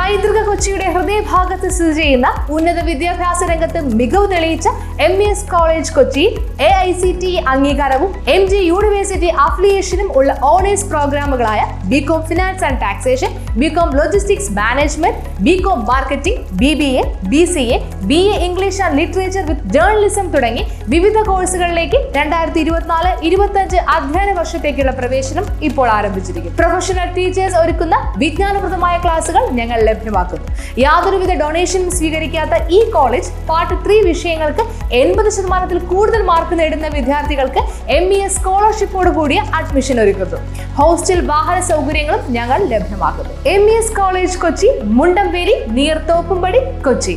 പൈതൃക കൊച്ചിയുടെ ഹൃദയഭാഗത്ത് സ്ഥിതി ചെയ്യുന്ന ഉന്നത വിദ്യാഭ്യാസ രംഗത്ത് മികവ് തെളിയിച്ച MES കോളേജ് കൊച്ചി AICTE അംഗീകാരവും MG യൂണിവേഴ്സിറ്റി അഫിലിയേഷനും ഉള്ള ഓണേഴ്സ് പ്രോഗ്രാമുകളായ BCom finance and taxation, BCom logistics management, BCom marketing, BBA, BCA, BA English and literature with journalism തുടങ്ങി വിവിധ കോഴ്സുകളിലേക്ക് 2024-25 അധ്യയന വർഷത്തേക്കുള്ള പ്രവേശനം ഇപ്പോൾ ആരംഭിച്ചിരിക്കുന്നു. പ്രൊഫഷണൽ ടീച്ചേഴ്സ് ഒരുക്കുന്ന വിജ്ഞാനപ്രദമായ ക്ലാസുകൾ ഞങ്ങൾ ലഭ്യമാക്കുന്നു. യാതൊരുവിധ ഡൊണേഷനും സ്വീകരിക്കാത്ത ഈ കോളേജ് പാർട്ട് 3 വിഷയങ്ങൾക്ക് 80% കൂടുതൽ മാർക്ക് നേടുന്ന വിദ്യാർത്ഥികൾക്ക് MES സ്കോളർഷിപ്പോട് കൂടിയ അഡ്മിഷൻ ഒരുക്കുന്നു. ഹോസ്റ്റൽ വാഹന സൗകര്യങ്ങളും ഞങ്ങൾ ലഭ്യമാക്കുന്നു. MES college Kochi, Mundamveli, near Thoppumpady, Kochi.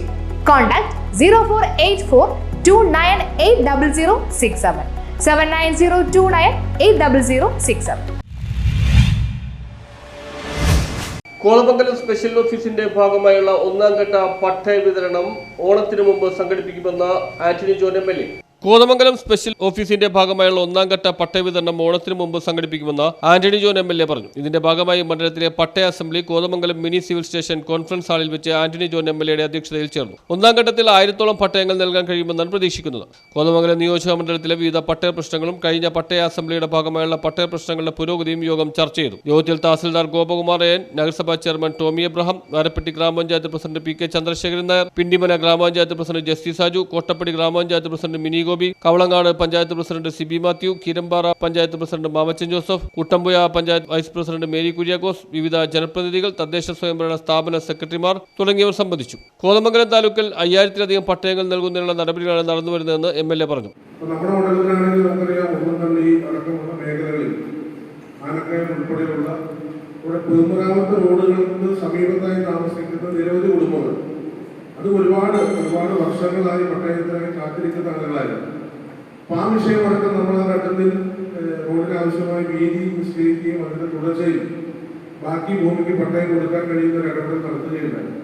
Contact 0484298067 7902980067. Kothamangalam special ഓഫീസിന്റെ ഭാഗമായുള്ള ഒന്നാം ഘട്ട പട്ടയ വിതരണം ഓണത്തിനു മുമ്പ് സംഘടിപ്പിക്കുമെന്ന് Antony John MLA. Kothamangalam special ഓഫീസിന്റെ ഭാഗമായുള്ള ഒന്നാം ഘട്ട പട്ടയ വിതരണം ഓണത്തിന് മുമ്പ് സംഘടിപ്പിക്കുമെന്ന് ആന്റണി ജോൺ MLA പറഞ്ഞു. ഇതിന്റെ ഭാഗമായി മണ്ഡലത്തിലെ പട്ടയ assembly Kothamangalam mini civil station conference ഹാളിൽ വെച്ച് ആന്റണി ജോൺ MLAയുടെ അധ്യക്ഷതയിൽ ചേർന്നു. ഒന്നാം ഘട്ടത്തിൽ 1000-ഓളം പട്ടയങ്ങൾ നൽകാൻ കഴിയുമെന്നാണ് പ്രതീക്ഷിക്കുന്നത്. കോതമംഗലം നിയോജക മണ്ഡലത്തിലെ വിവിധ പട്ടയ പ്രശ്നങ്ങളും കഴിഞ്ഞ പട്ടയ അസംബ്ലിയുടെ ഭാഗമായുള്ള പട്ടയ പ്രശ്നങ്ങളുടെ പുരോഗതിയും യോഗം ചർച്ച ചെയ്തു. യോഗത്തിൽ തഹസിൽദാർ ഗോപകുമാർ AN, നഗരസഭാ ചെയർമാൻ ടോമി എബ്രഹാം, നാരപ്പെട്ടി ഗ്രാമപഞ്ചായത്ത് പ്രസിഡന്റ് PK ചന്ദ്രശേഖരൻ നായർ, പിണ്ടിമന ഗ്രാമപഞ്ചായത്ത് പ്രസിഡന്റ് ജസ്റ്റി സാജു, കോട്ടപ്പടി ഗ്രാമപഞ്ചായത്ത് president Mini Gopi, Kavalangad panchayat president Siby Mathew, Keerampara panchayat president Mamachan Joseph, Kuttampuzha panchayat vice president Mary Kuriakose, വിവിധ ജനപ്രതിനിധികൾ, തദ്ദേശ സ്വയംഭരണ സ്ഥാപന സെക്രട്ടറിമാർ തുടങ്ങിയവർ സംബന്ധിച്ചു. കോതമംഗലം താലൂക്കിൽ 5000-ലധികം പട്ടയങ്ങൾ നൽകുന്നതിനുള്ള നടപടികളാണ് നടന്നുവരുന്നതെന്ന് MLA പറഞ്ഞു. പൊതുമരാമത്ത് റോഡുകൾക്ക് സമീപത്തായി താമസിക്കുന്ന നിരവധി കുടുംബങ്ങൾ, അത് ഒരുപാട് വർഷങ്ങളായി പട്ടയത്തിനായി കാത്തിരിക്കുന്ന ആളുകളായിരുന്നു. അപ്പോൾ ആ വിഷയമടക്കം നമ്മൾ ആ ഘട്ടത്തിൽ റോഡിന് ആവശ്യമായ വീതി നിശ്ചയിക്കുകയും അതിന്റെ തുടർച്ചയിൽ ബാക്കി ഭൂമിക്ക് പട്ടയം കൊടുക്കാൻ കഴിയുന്ന ഒരു ഇടപെടൽ നടത്തുകയുണ്ടായിരുന്നു.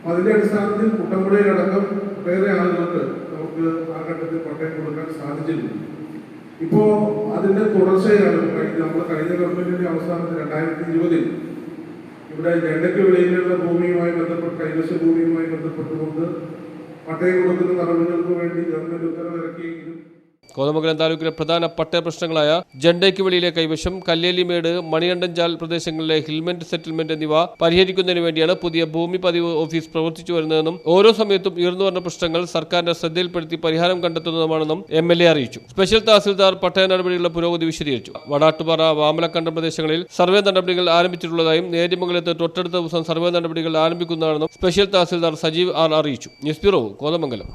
അതിന്റെ അടിസ്ഥാനത്തിൽ കുട്ടമ്പുഴയിലടക്കം വേറെ ആളുകൾക്ക് നമുക്ക് ആ ഘട്ടത്തിൽ പട്ടയം കൊടുക്കാൻ സാധിച്ചിരുന്നു. ഇപ്പോ അതിന്റെ തുടർച്ചയാണ് നമ്മൾ കഴിഞ്ഞ ഗവൺമെന്റിന്റെ അവസാനത്തിൽ 2020 ഇവിടെ ജണ്ടയ്ക്ക് വെളിയിലുള്ള ഭൂമിയുമായി ബന്ധപ്പെട്ട് കൈവശ ഭൂമിയുമായി ബന്ധപ്പെട്ടുകൊണ്ട് പട്ടയം കൊടുക്കുന്ന നടപടികൾക്ക് വേണ്ടി ഗവൺമെന്റ് ഉത്തരവിറക്കിയെങ്കിലും കോതമംഗലം താലൂക്കിലെ പ്രധാന പട്ടയ പ്രശ്നങ്ങളായ ജണ്ടയ്ക്ക് വെളിയിലെ കൈവശം, കല്ലേലിമേട്, മണികണ്ഠൻചാൽ പ്രദേശങ്ങളിലെ ഹിൽമെന്റ് സെറ്റിൽമെന്റ് എന്നിവ പരിഹരിക്കുന്നതിന് വേണ്ടിയാണ് പുതിയ ഭൂമി പതിവ് ഓഫീസ് പ്രവർത്തിച്ചു വരുന്നതെന്നും ഓരോ സമയത്തും ഉയർന്നു വരുന്ന പ്രശ്നങ്ങൾ സർക്കാരിന്റെ ശ്രദ്ധയിൽപ്പെടുത്തി പരിഹാരം കണ്ടെത്തുന്നതുമാണെന്നും MLA അറിയിച്ചു. സ്പെഷ്യൽ തഹസിൽദാർ പട്ടയ നടപടികളുടെ പുരോഗതി വിശദീകരിച്ചു. വടാട്ടുപാറ, വാമലക്കണ്ടം പ്രദേശങ്ങളിൽ സർവേ നടപടികൾ ആരംഭിച്ചിട്ടുള്ളതായും നേര്യമംഗലത്ത് തൊട്ടടുത്ത ദിവസം സർവേ നടപടികൾ ആരംഭിക്കുന്നതാണെന്നും സ്പെഷ്യൽ തഹസിൽദാർ സജീവ് R അറിയിച്ചു. News bureau, Kothamangalam.